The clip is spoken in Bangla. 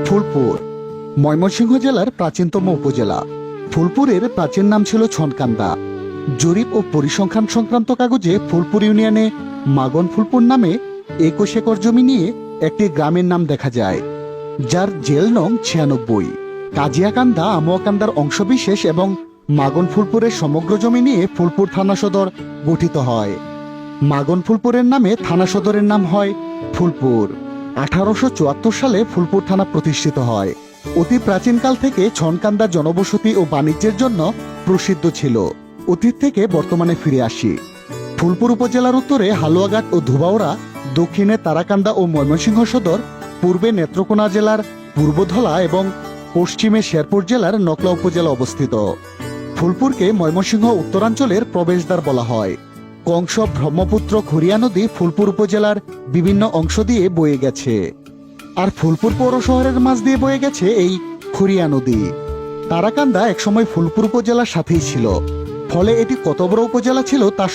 ফুলপুর ময়মনসিংহ জেলার প্রাচীনতম উপজেলা। ফুলপুরের প্রাচীন নাম ছিল ছনকান্দা। জরিপ ও পরিসংখ্যান সংক্রান্ত কাগজে ফুলপুর ইউনিয়নে মাগন ফুলপুর নামে 21 একর জমি নিয়ে একটি গ্রামের নাম দেখা যায়, যার জেল নং 96। কাজিয়াকান্দা আমুয়াকান্দার অংশবিশেষ এবং মাগন ফুলপুরের সমগ্র জমি নিয়ে ফুলপুর থানা সদর গঠিত হয়। মাগন ফুলপুরের নামে থানা সদরের নাম হয় ফুলপুর। 1874 সালে ফুলপুর থানা প্রতিষ্ঠিত হয়। অতি প্রাচীনকাল থেকে ছনকান্দা জনবসতি ও বাণিজ্যের জন্য প্রসিদ্ধ ছিল। অতীত থেকে বর্তমানে ফিরে আসি। ফুলপুর উপজেলার উত্তরে হালুয়াঘাট ও ধুবাউড়া, দক্ষিণে তারাকান্দা ও ময়মনসিংহ সদর, পূর্বে নেত্রকোনা জেলার পূর্বধলা এবং পশ্চিমে শেরপুর জেলার নকলা উপজেলা অবস্থিত। ফুলপুরকে ময়মনসিংহ উত্তরাঞ্চলের প্রবেশদ্বার বলা হয়। কংস ব্রহ্মপুত্র খড়িয়া নদী ফুলপুর উপজেলার বিভিন্ন অংশ দিয়ে বয়ে গেছে, আর ফুলপুর পৌর শহরের মাঝ দিয়ে বয়ে গেছে এই খড়িয়া নদী। তারাকান্দা একসময় ফুলপুর উপজেলার সাথেই ছিল, ফলে এটি কত বড় উপজেলা ছিল তা